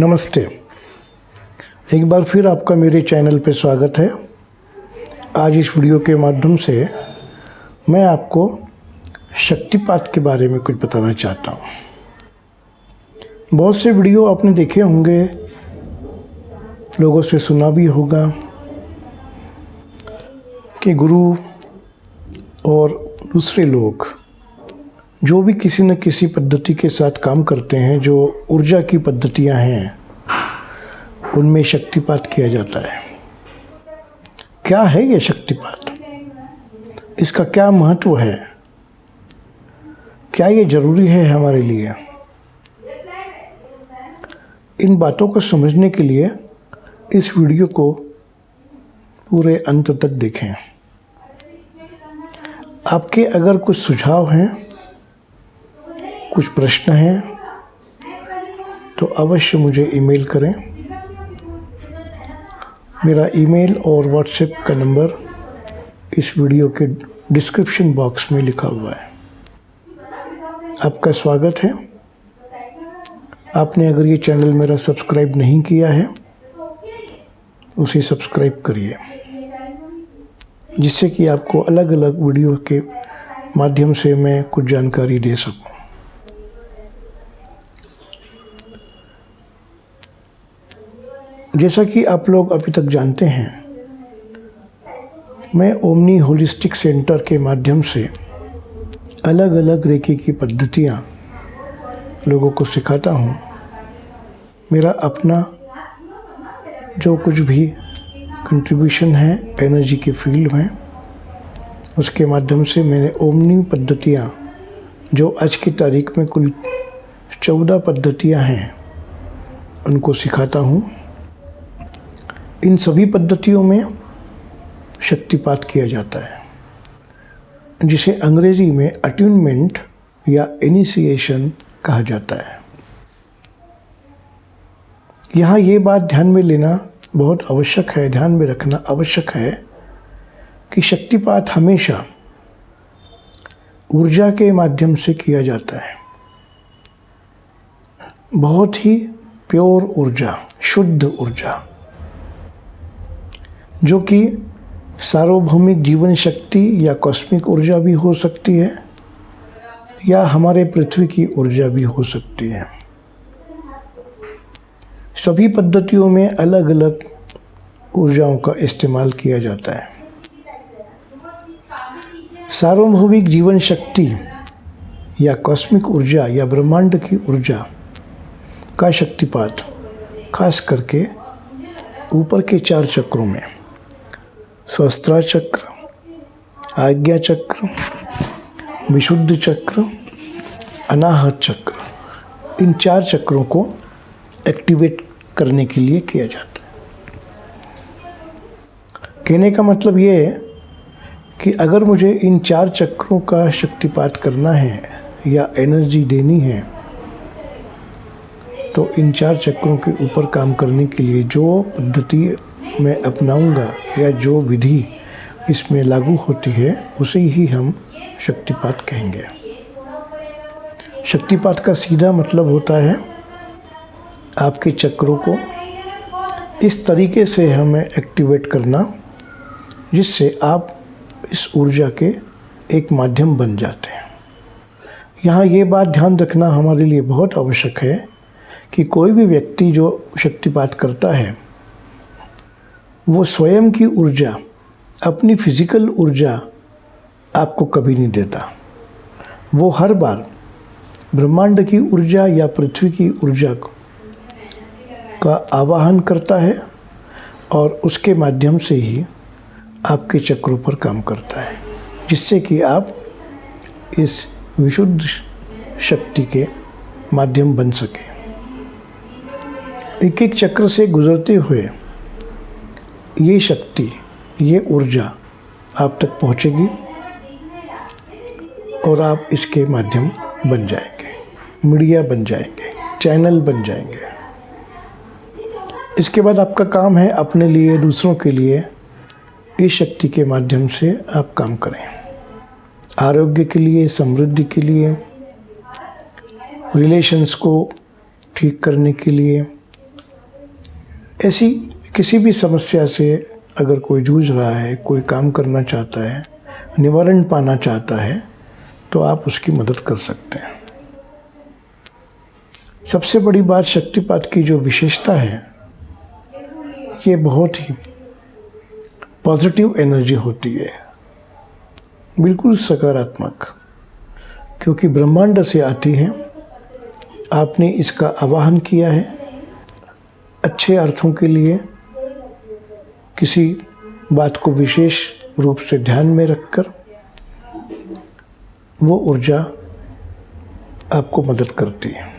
नमस्ते। एक बार फिर आपका मेरे चैनल पे स्वागत है। आज इस वीडियो के माध्यम से मैं आपको शक्तिपात के बारे में कुछ बताना चाहता हूँ। बहुत से वीडियो आपने देखे होंगे, लोगों से सुना भी होगा कि गुरु और दूसरे लोग जो भी किसी न किसी पद्धति के साथ काम करते हैं, जो ऊर्जा की पद्धतियां हैं, उनमें शक्तिपात किया जाता है। क्या है ये शक्तिपात? इसका क्या महत्व है? क्या ये जरूरी है हमारे लिए? इन बातों को समझने के लिए इस वीडियो को पूरे अंत तक देखें। आपके अगर कुछ सुझाव हैं, कुछ प्रश्न हैं, तो अवश्य मुझे ईमेल करें। मेरा ईमेल और व्हाट्सएप का नंबर इस वीडियो के डिस्क्रिप्शन बॉक्स में लिखा हुआ है। आपका स्वागत है। आपने अगर ये चैनल मेरा सब्सक्राइब नहीं किया है, उसे सब्सक्राइब करिए, जिससे कि आपको अलग अलग वीडियो के माध्यम से मैं कुछ जानकारी दे सकूं। जैसा कि आप लोग अभी तक जानते हैं, मैं ओमनी होलिस्टिक सेंटर के माध्यम से अलग अलग रेकी की पद्धतियाँ लोगों को सिखाता हूँ। मेरा अपना जो कुछ भी कंट्रीब्यूशन है एनर्जी के फील्ड में, उसके माध्यम से मैंने ओमनी पद्धतियाँ, जो आज की तारीख में कुल 14 पद्धतियाँ हैं, उनको सिखाता हूँ। इन सभी पद्धतियों में शक्तिपात किया जाता है, जिसे अंग्रेजी में अट्यूनमेंट या इनिशिएशन कहा जाता है। यहाँ ये बात ध्यान में लेना बहुत आवश्यक है, ध्यान में रखना आवश्यक है कि शक्तिपात हमेशा ऊर्जा के माध्यम से किया जाता है। बहुत ही प्योर ऊर्जा, शुद्ध ऊर्जा, जो कि सार्वभौमिक जीवन शक्ति या कॉस्मिक ऊर्जा भी हो सकती है, या हमारे पृथ्वी की ऊर्जा भी हो सकती है। सभी पद्धतियों में अलग अलग ऊर्जाओं का इस्तेमाल किया जाता है। सार्वभौमिक जीवन शक्ति या कॉस्मिक ऊर्जा या ब्रह्मांड की ऊर्जा का शक्तिपात खास करके ऊपर के 4 चक्रों में, सहस्त्रार चक्र, आज्ञा चक्र, विशुद्ध चक्र, अनाहत चक्र, इन 4 चक्रों को एक्टिवेट करने के लिए किया जाता है। कहने का मतलब ये है कि अगर मुझे इन 4 चक्रों का शक्तिपात करना है या एनर्जी देनी है, तो इन 4 चक्रों के ऊपर काम करने के लिए जो पद्धति मैं अपनाऊंगा या जो विधि इसमें लागू होती है, उसे ही हम शक्तिपात कहेंगे। शक्तिपात का सीधा मतलब होता है आपके चक्रों को इस तरीके से हमें एक्टिवेट करना, जिससे आप इस ऊर्जा के एक माध्यम बन जाते हैं। यहाँ ये बात ध्यान रखना हमारे लिए बहुत आवश्यक है कि कोई भी व्यक्ति जो शक्तिपात करता है, वो स्वयं की ऊर्जा, अपनी फिजिकल ऊर्जा आपको कभी नहीं देता। वो हर बार ब्रह्मांड की ऊर्जा या पृथ्वी की ऊर्जा का आवाहन करता है और उसके माध्यम से ही आपके चक्रों पर काम करता है, जिससे कि आप इस विशुद्ध शक्ति के माध्यम बन सकें। एक एक चक्र से गुजरते हुए ये शक्ति, ये ऊर्जा आप तक पहुंचेगी और आप इसके माध्यम बन जाएंगे, मीडिया बन जाएंगे, चैनल बन जाएंगे। इसके बाद आपका काम है अपने लिए, दूसरों के लिए इस शक्ति के माध्यम से आप काम करें। आरोग्य के लिए, समृद्धि के लिए, रिलेशंस को ठीक करने के लिए, ऐसी किसी भी समस्या से अगर कोई जूझ रहा है, कोई काम करना चाहता है, निवारण पाना चाहता है, तो आप उसकी मदद कर सकते हैं। सबसे बड़ी बात शक्तिपात की जो विशेषता है, ये बहुत ही पॉजिटिव एनर्जी होती है, बिल्कुल सकारात्मक, क्योंकि ब्रह्मांड से आती है। आपने इसका आवाहन किया है अच्छे अर्थों के लिए, किसी बात को विशेष रूप से ध्यान में रखकर, वो ऊर्जा आपको मदद करती है।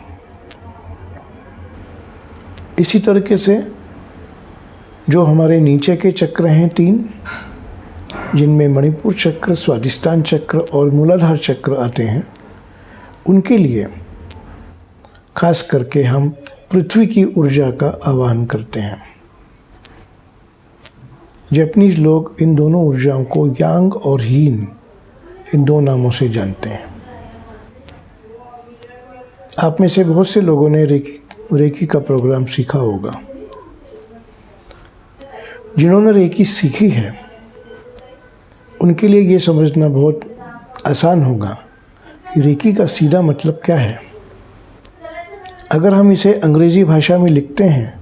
इसी तरीके से जो हमारे नीचे के चक्र हैं 3, जिनमें मणिपुर चक्र, स्वादिष्टान चक्र और मूलाधार चक्र आते हैं, उनके लिए खास करके हम पृथ्वी की ऊर्जा का आवाहन करते हैं। जापानीज लोग इन दोनों ऊर्जाओं को यांग और यीन, इन 2 नामों से जानते हैं। आप में से बहुत से लोगों ने रेकी का प्रोग्राम सीखा होगा। जिन्होंने रेकी सीखी है, उनके लिए ये समझना बहुत आसान होगा कि रेकी का सीधा मतलब क्या है। अगर हम इसे अंग्रेजी भाषा में लिखते हैं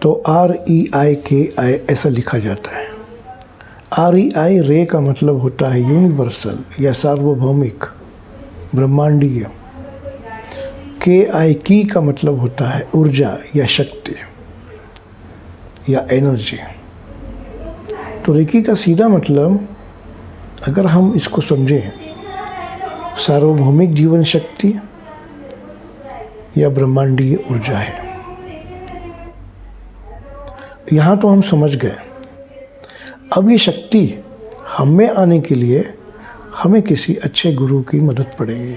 तो REIKI ऐसा लिखा जाता है। REI रे का मतलब होता है यूनिवर्सल या सार्वभौमिक, ब्रह्मांडीय। KI की का मतलब होता है ऊर्जा या शक्ति या एनर्जी। तो रेकी का सीधा मतलब, अगर हम इसको समझें, सार्वभौमिक जीवन शक्ति या ब्रह्मांडीय ऊर्जा है। यहाँ तो हम समझ गए। अब ये शक्ति हम में आने के लिए हमें किसी अच्छे गुरु की मदद पड़ेगी,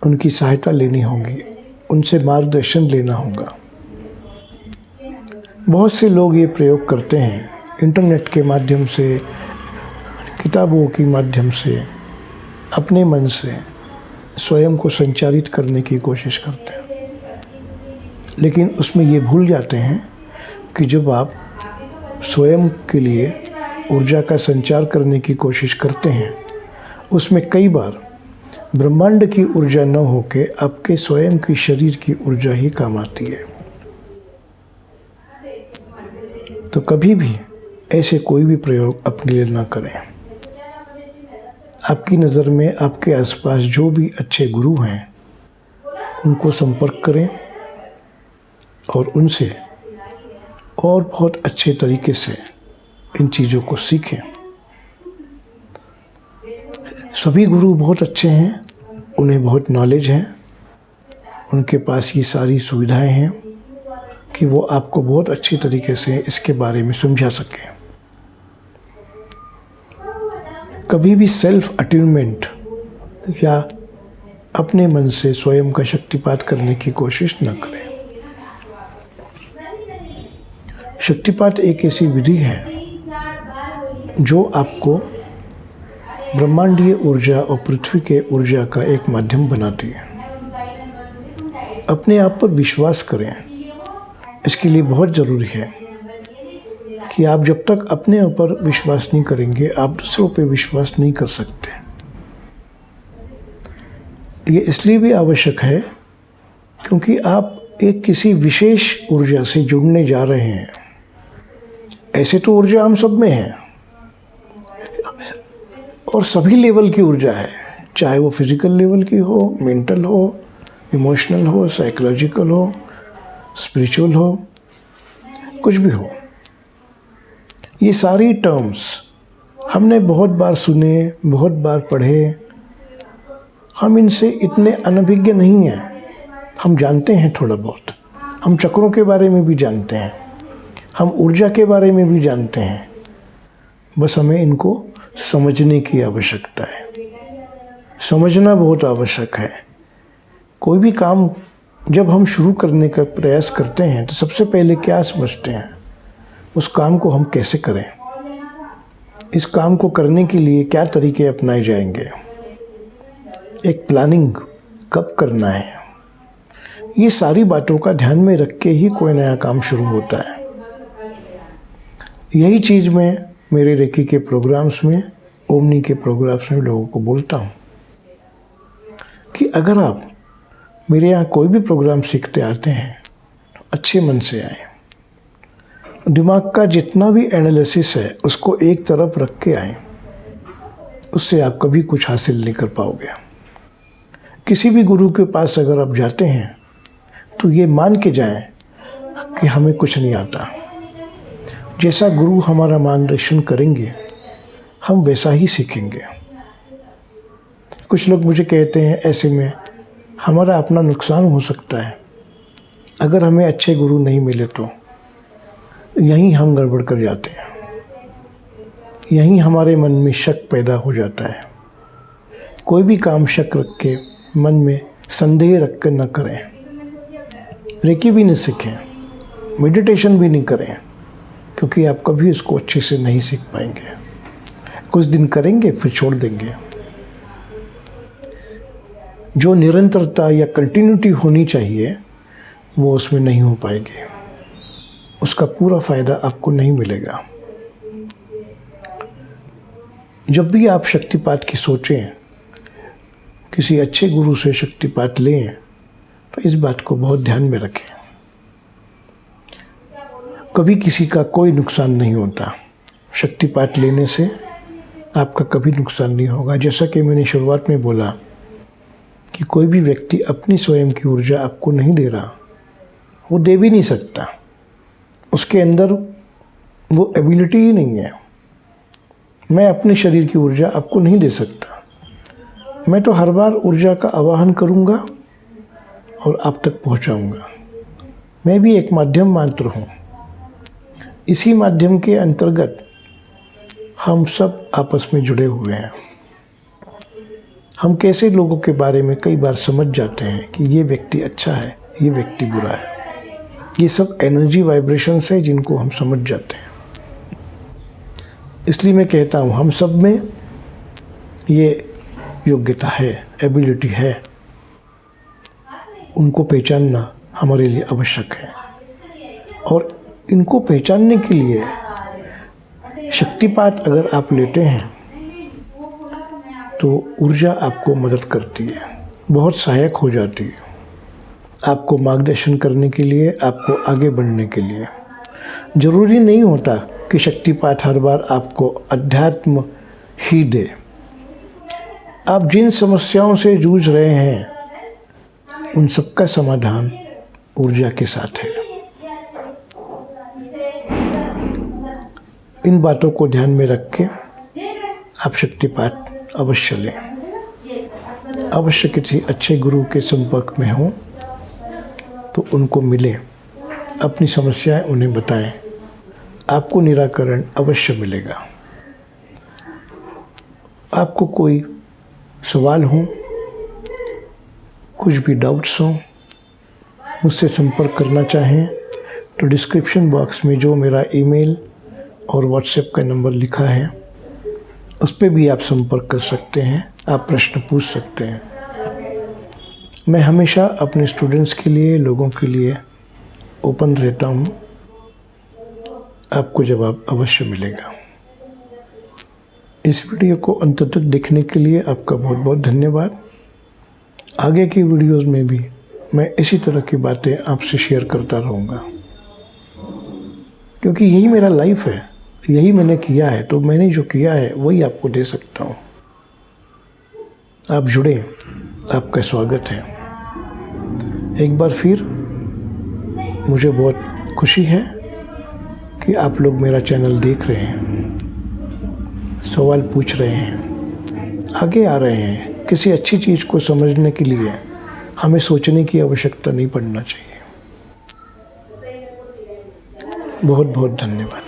उनकी सहायता लेनी होगी, उनसे मार्गदर्शन लेना होगा। बहुत से लोग ये प्रयोग करते हैं इंटरनेट के माध्यम से, किताबों के माध्यम से, अपने मन से स्वयं को संचारित करने की कोशिश करते हैं, लेकिन उसमें ये भूल जाते हैं कि जब आप स्वयं के लिए ऊर्जा का संचार करने की कोशिश करते हैं, उसमें कई बार ब्रह्मांड की ऊर्जा न होके आपके स्वयं की शरीर की ऊर्जा ही काम आती है। तो कभी भी ऐसे कोई भी प्रयोग अपने लिए न करें। आपकी नज़र में आपके आसपास जो भी अच्छे गुरु हैं, उनको संपर्क करें और उनसे और बहुत अच्छे तरीके से इन चीज़ों को सीखें। सभी गुरु बहुत अच्छे हैं, उन्हें बहुत नॉलेज है, उनके पास ये सारी सुविधाएं हैं कि वो आपको बहुत अच्छे तरीके से इसके बारे में समझा सकें। कभी भी सेल्फ अट्यूनमेंट या अपने मन से स्वयं का शक्तिपात करने की कोशिश न करें। शक्तिपात एक ऐसी विधि है जो आपको ब्रह्मांडीय ऊर्जा और पृथ्वी के ऊर्जा का एक माध्यम बनाती है। अपने आप पर विश्वास करें। इसके लिए बहुत ज़रूरी है कि आप जब तक अपने ऊपर विश्वास नहीं करेंगे, आप दूसरों पे विश्वास नहीं कर सकते। ये इसलिए भी आवश्यक है क्योंकि आप एक किसी विशेष ऊर्जा से जुड़ने जा रहे हैं। ऐसे तो ऊर्जा हम सब में है और सभी लेवल की ऊर्जा है, चाहे वो फिजिकल लेवल की हो, मेंटल हो, इमोशनल हो, साइकोलॉजिकल हो, स्पिरिचुअल हो, कुछ भी हो। ये सारी टर्म्स हमने बहुत बार सुने, बहुत बार पढ़े। हम इनसे इतने अनभिज्ञ नहीं हैं। हम जानते हैं थोड़ा बहुत, हम चक्रों के बारे में भी जानते हैं, हम ऊर्जा के बारे में भी जानते हैं। बस हमें इनको समझने की आवश्यकता है। समझना बहुत आवश्यक है। कोई भी काम जब हम शुरू करने का प्रयास करते हैं तो सबसे पहले क्या समझते हैं, उस काम को हम कैसे करें, इस काम को करने के लिए क्या तरीके अपनाए जाएंगे, एक प्लानिंग कब करना है, ये सारी बातों का ध्यान में रख के ही कोई नया काम शुरू होता है। यही चीज़ मैं मेरे रेकी के प्रोग्राम्स में, ओमनी के प्रोग्राम्स में लोगों को बोलता हूँ कि अगर आप मेरे यहाँ कोई भी प्रोग्राम सीखते आते हैं, अच्छे मन से आए। दिमाग का जितना भी एनालिसिस है उसको एक तरफ रख के आए, उससे आप कभी कुछ हासिल नहीं कर पाओगे। किसी भी गुरु के पास अगर आप जाते हैं तो ये मान के जाएं कि हमें कुछ नहीं आता। जैसा गुरु हमारा मार्गदर्शन करेंगे हम वैसा ही सीखेंगे। कुछ लोग मुझे कहते हैं ऐसे में हमारा अपना नुकसान हो सकता है, अगर हमें अच्छे गुरु नहीं मिले तो। यहीं हम गड़बड़ कर जाते हैं, यहीं हमारे मन में शक पैदा हो जाता है। कोई भी काम शक रख के, मन में संदेह रख कर न करें। रेकी भी नहीं सीखें, मेडिटेशन भी नहीं करें, क्योंकि आप कभी उसको अच्छे से नहीं सीख पाएंगे। कुछ दिन करेंगे फिर छोड़ देंगे। जो निरंतरता या कंटिन्यूटी होनी चाहिए वो उसमें नहीं हो पाएगी, उसका पूरा फ़ायदा आपको नहीं मिलेगा। जब भी आप शक्तिपात की सोचें, किसी अच्छे गुरु से शक्तिपात लें, तो इस बात को बहुत ध्यान में रखें। कभी किसी का कोई नुकसान नहीं होता। शक्तिपात लेने से आपका कभी नुकसान नहीं होगा। जैसा कि मैंने शुरुआत में बोला कि कोई भी व्यक्ति अपनी स्वयं की ऊर्जा आपको नहीं दे रहा, वो दे भी नहीं सकता। उसके अंदर वो एबिलिटी ही नहीं है। मैं अपने शरीर की ऊर्जा आपको नहीं दे सकता। मैं तो हर बार ऊर्जा का आवाहन करूँगा और आप तक पहुँचाऊँगा। मैं भी एक माध्यम मात्र हूँ। इसी माध्यम के अंतर्गत हम सब आपस में जुड़े हुए हैं। हम कैसे लोगों के बारे में कई बार समझ जाते हैं कि ये व्यक्ति अच्छा है, ये व्यक्ति बुरा है। ये सब एनर्जी वाइब्रेशंस है जिनको हम समझ जाते हैं। इसलिए मैं कहता हूँ हम सब में ये योग्यता है, एबिलिटी है। उनको पहचानना हमारे लिए आवश्यक है, और इनको पहचानने के लिए शक्तिपात अगर आप लेते हैं तो ऊर्जा आपको मदद करती है, बहुत सहायक हो जाती है आपको मार्गदर्शन करने के लिए, आपको आगे बढ़ने के लिए। ज़रूरी नहीं होता कि शक्तिपात हर बार आपको अध्यात्म ही दे। आप जिन समस्याओं से जूझ रहे हैं उन सबका समाधान ऊर्जा के साथ है। इन बातों को ध्यान में रख के आप शक्तिपात अवश्य लें। अवश्य किसी अच्छे गुरु के संपर्क में हों तो उनको मिलें, अपनी समस्याएं उन्हें बताएं, आपको निराकरण अवश्य मिलेगा। आपको कोई सवाल हो, कुछ भी डाउट्स हो, मुझसे संपर्क करना चाहें तो डिस्क्रिप्शन बॉक्स में जो मेरा ईमेल और व्हाट्सएप का नंबर लिखा है उस पर भी आप संपर्क कर सकते हैं, आप प्रश्न पूछ सकते हैं। मैं हमेशा अपने स्टूडेंट्स के लिए, लोगों के लिए ओपन रहता हूँ। आपको जवाब अवश्य मिलेगा। इस वीडियो को अंत तक देखने के लिए आपका बहुत बहुत धन्यवाद। आगे की वीडियोस में भी मैं इसी तरह की बातें आपसे शेयर करता रहूँगा, क्योंकि यही मेरा लाइफ है, यही मैंने किया है, तो मैंने जो किया है वही आपको दे सकता हूँ। आप जुड़े, आपका स्वागत है। एक बार फिर मुझे बहुत खुशी है कि आप लोग मेरा चैनल देख रहे हैं, सवाल पूछ रहे हैं, आगे आ रहे हैं। किसी अच्छी चीज़ को समझने के लिए हमें सोचने की आवश्यकता नहीं पड़ना चाहिए। बहुत बहुत धन्यवाद।